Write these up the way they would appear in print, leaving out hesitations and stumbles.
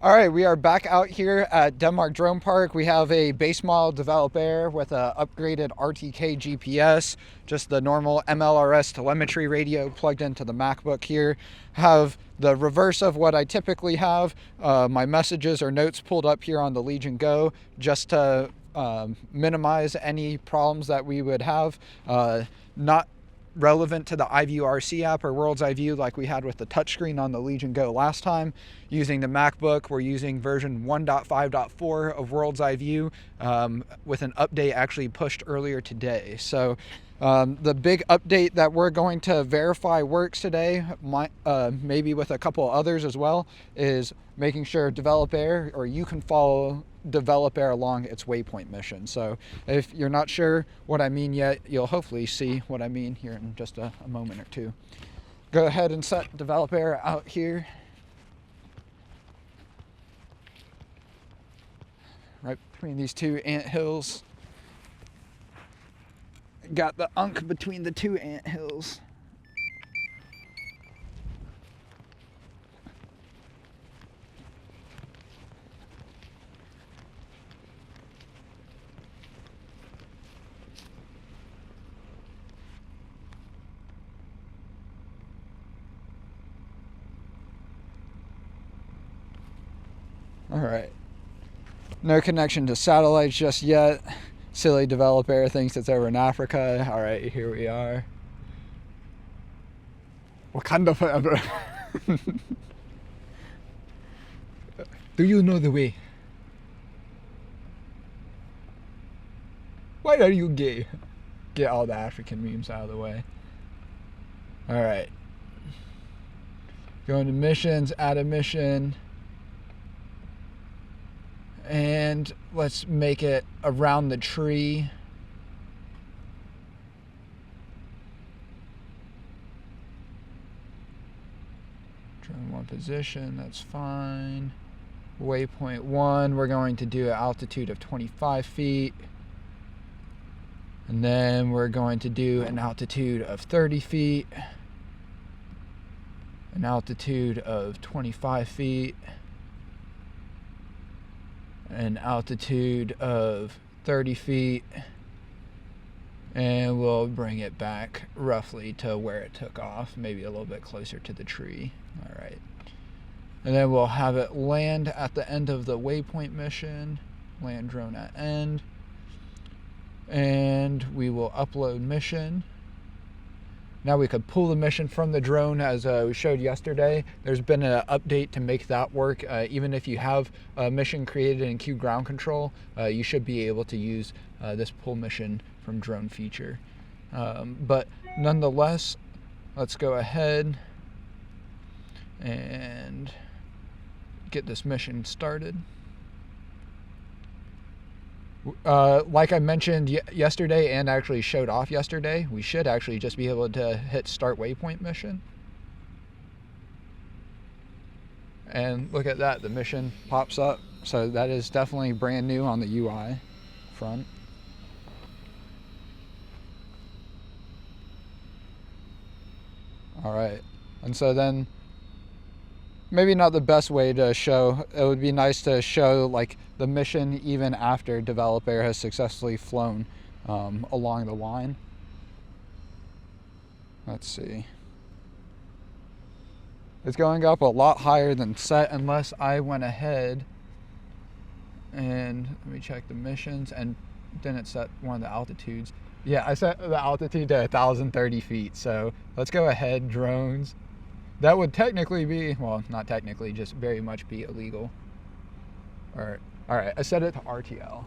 All right, we are back out here at Denmark Drone Park. We have a base model Developer with an upgraded RTK GPS, just the normal MLRS telemetry radio plugged into the MacBook here. Have the reverse of what I typically have. My messages or notes pulled up here on the Legion Go just to minimize any problems that we would have. Not relevant to the iVue RC app or World's iVue like we had with the touchscreen on the Legion Go last time. Using the MacBook, we're using version 1.5.4 of World's iVue with an update actually pushed earlier today. So the big update that we're going to verify works today, maybe with a couple others as well, is making sure Developer, or you can follow Developer along its Waypoint mission. So if you're not sure what I mean yet, you'll hopefully see what I mean here in just a moment or two. Go ahead and set Developer out here. Right between these two ant hills. Got the unk between the two ant hills. All right. No connection to satellites just yet. Silly Developer thinks it's over in Africa. All right, here we are. Wakanda forever. Do you know the way? Why are you gay? Get all the African memes out of the way. All right. Going to missions, add a mission. And let's make it around the tree. Drone 1 position, that's fine. Waypoint 1, we're going to do an altitude of 25 feet. And then we're going to do an altitude of 30 feet. An altitude of 25 feet. An altitude of 30 feet, and we'll bring it back roughly to where it took off, maybe a little bit closer to the tree. All right, and then we'll have it land at the end of the Waypoint mission, land drone at end, and we will upload mission. Now we could pull the mission from the drone as we showed yesterday. There's been an update to make that work. Even if you have a mission created in Q Ground Control, you should be able to use this pull mission from drone feature. But nonetheless, let's go ahead and get this mission started. Like I mentioned yesterday and actually showed off yesterday, we should actually just be able to hit start waypoint mission. And look at that, the mission pops up. So that is definitely brand new on the UI front. All right, and so then maybe not the best way to show. It would be nice to show like the mission even after Developer has successfully flown along the line. Let's see. It's going up a lot higher than set unless I went ahead and let me check the missions and didn't set one of the altitudes. Yeah, I set the altitude to 1,030 feet. So let's go ahead, drones. That would technically be, well, not technically, just very much be illegal. All right, I set it to RTL.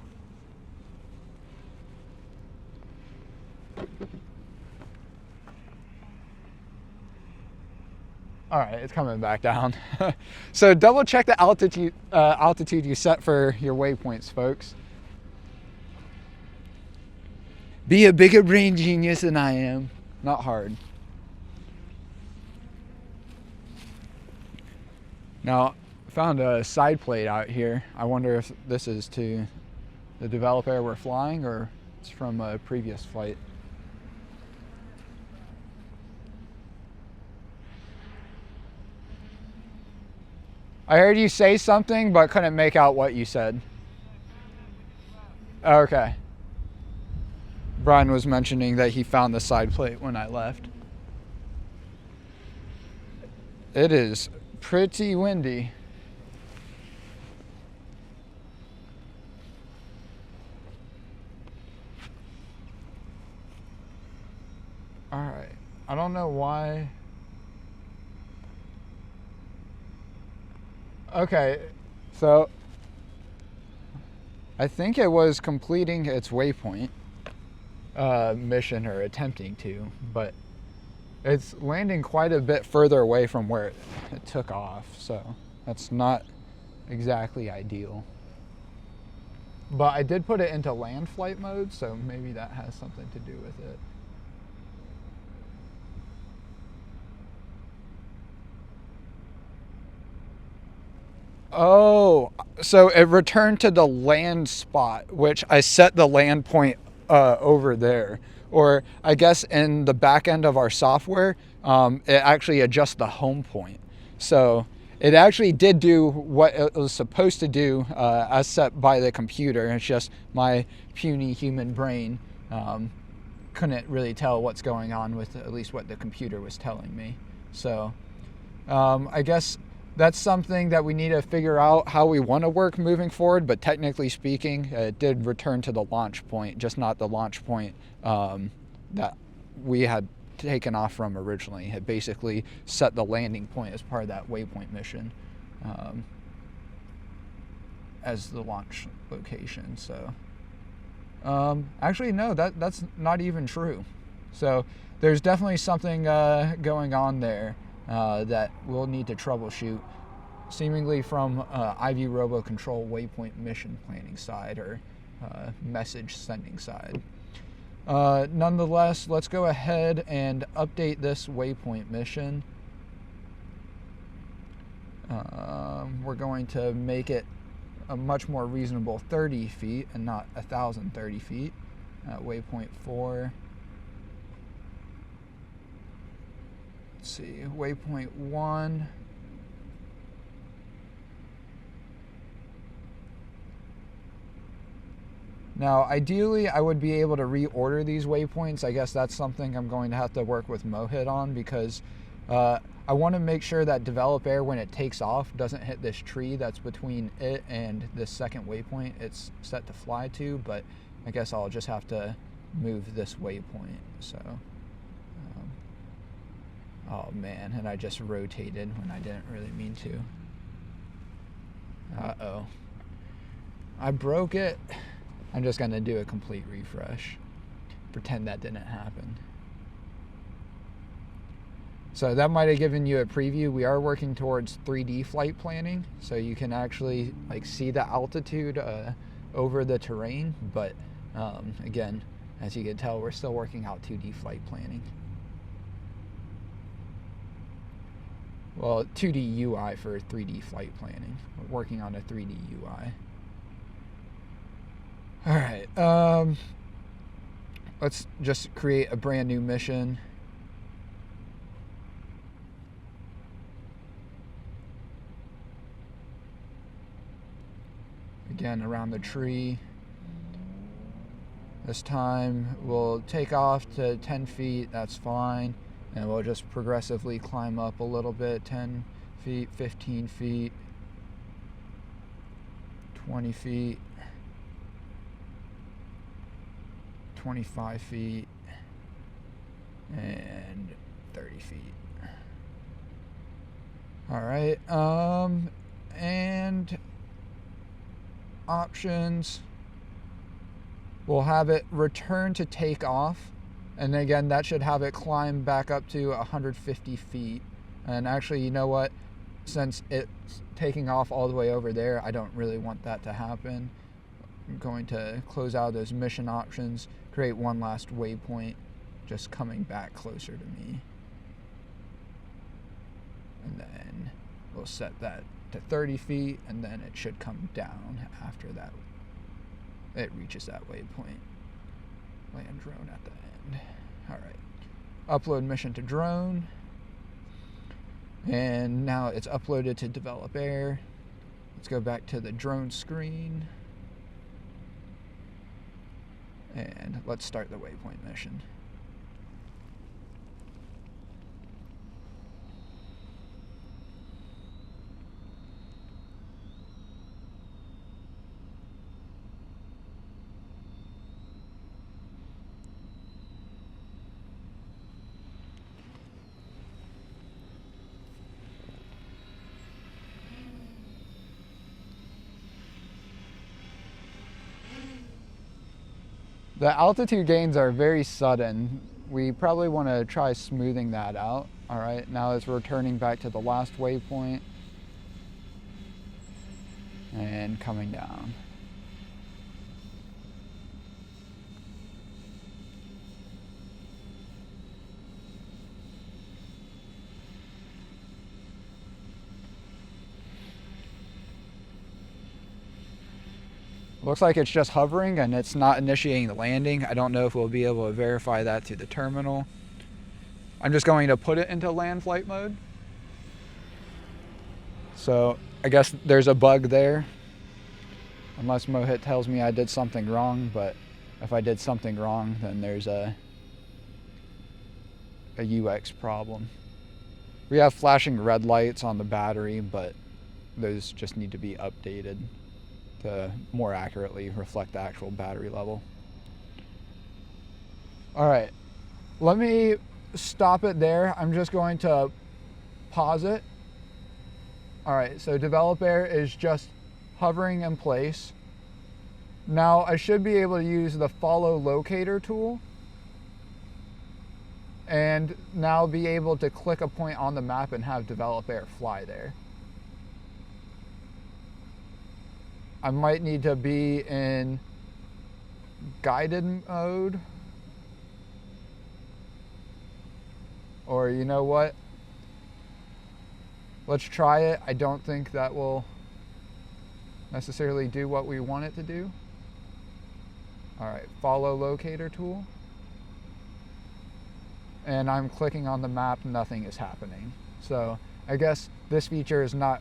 All right, it's coming back down. So double check the altitude you set for your waypoints, folks. Be a bigger brain genius than I am. Not hard. Now, I found a side plate out here. I wonder if this is to the Developer we're flying or it's from a previous flight. I heard you say something, but couldn't make out what you said. Okay. Brian was mentioning that he found the side plate when I left. It is pretty windy. All right. I don't know why. Okay, so I think it was completing its waypoint mission, or attempting to, but it's landing quite a bit further away from where it took off, so that's not exactly ideal. But I did put it into land flight mode, so maybe that has something to do with it. Oh, so it returned to the land spot, which I set the land point over there. Or I guess in the back end of our software, it actually adjusts the home point. So it actually did do what it was supposed to do as set by the computer. It's just my puny human brain couldn't really tell what's going on with at least what the computer was telling me. So I guess that's something that we need to figure out how we want to work moving forward, but technically speaking, it did return to the launch point, just not the launch point that we had taken off from originally. It basically set the landing point as part of that waypoint mission as the launch location. So actually, no, that's not even true. So there's definitely something going on there that we'll need to troubleshoot, seemingly from iVue RoboControl Waypoint Mission Planning side, or message sending side. Nonetheless, let's go ahead and update this waypoint mission. We're going to make it a much more reasonable 30 feet and not 1,030 feet at waypoint 4. Let's see, waypoint 1. Now, ideally, I would be able to reorder these waypoints. I guess that's something I'm going to have to work with Mohit on, because I want to make sure that develop air, when it takes off, doesn't hit this tree that's between it and this second waypoint it's set to fly to, but I guess I'll just have to move this waypoint. So. Oh man, and I just rotated when I didn't really mean to. Uh-oh. I broke it. I'm just gonna do a complete refresh. Pretend that didn't happen. So that might have given you a preview. We are working towards 3D flight planning, so you can actually see the altitude over the terrain, but again, as you can tell, we're still working out 2D flight planning. Well, 2D UI for 3D flight planning. We're working on a 3D UI. All right, let's just create a brand new mission. Again, around the tree. This time we'll take off to 10 feet, that's fine. And we'll just progressively climb up a little bit, 10 feet, 15 feet, 20 feet, 25 feet, and 30 feet. All right, and options, we'll have it return to take off. And again, that should have it climb back up to 150 feet. And actually, you know what? Since it's taking off all the way over there, I don't really want that to happen. I'm going to close out those mission options, create one last waypoint, just coming back closer to me. And then we'll set that to 30 feet, and then it should come down after that. It reaches that waypoint. Land drone at the end. All right, upload mission to drone. And now it's uploaded to Develop Air. Let's go back to the drone screen. And let's start the Waypoint mission. The altitude gains are very sudden. We probably want to try smoothing that out. All right, now it's returning back to the last waypoint and coming down. Looks like it's just hovering and it's not initiating the landing. I don't know if we'll be able to verify that through the terminal. I'm just going to put it into land flight mode. So I guess there's a bug there. Unless Mohit tells me I did something wrong, but if I did something wrong, then there's a UX problem. We have flashing red lights on the battery, but those just need to be updated to more accurately reflect the actual battery level. All right, let me stop it there. I'm just going to pause it. All right, so Develop Air is just hovering in place. Now I should be able to use the Follow Locator tool and now be able to click a point on the map and have Develop Air fly there. I might need to be in guided mode. Or you know what? Let's try it. I don't think that will necessarily do what we want it to do. All right, Follow Locator tool. And I'm clicking on the map, nothing is happening. So I guess this feature is not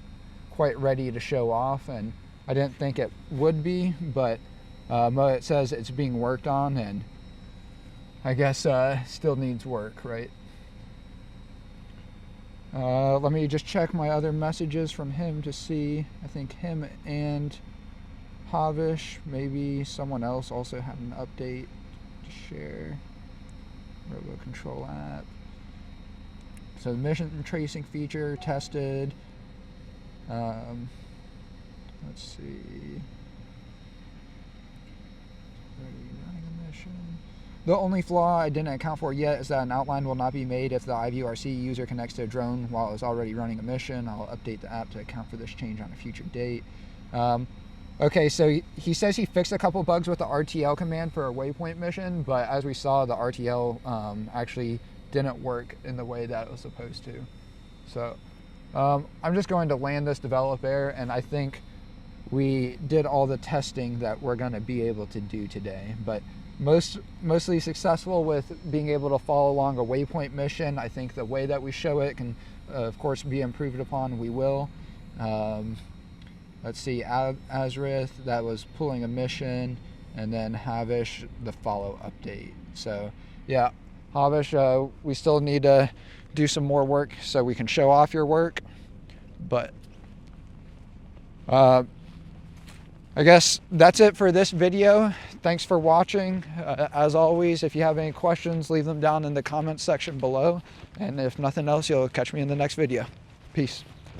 quite ready to show off, and I didn't think it would be, but it says it's being worked on, and I guess still needs work, right? Let me just check my other messages from him to see. I think him and Havish, maybe someone else also had an update to share. RoboControl app. So the mission tracing feature tested. Let's see. Running a mission. The only flaw I didn't account for yet is that an outline will not be made if the iVue RC user connects to a drone while it's already running a mission. I'll update the app to account for this change on a future date. Okay, so he says he fixed a couple bugs with the RTL command for a Waypoint mission, but as we saw, the RTL actually didn't work in the way that it was supposed to. So I'm just going to land this Develop Air, and I think we did all the testing that we're going to be able to do today, but mostly successful with being able to follow along a Waypoint mission. I think the way that we show it can, of course, be improved upon. We will. Let's see, Azrith, that was pulling a mission, and then Havish, the follow update. So yeah, Havish, we still need to do some more work so we can show off your work, but I guess that's it for this video. Thanks for watching. As always, if you have any questions, leave them down in the comments section below. And if nothing else, you'll catch me in the next video. Peace.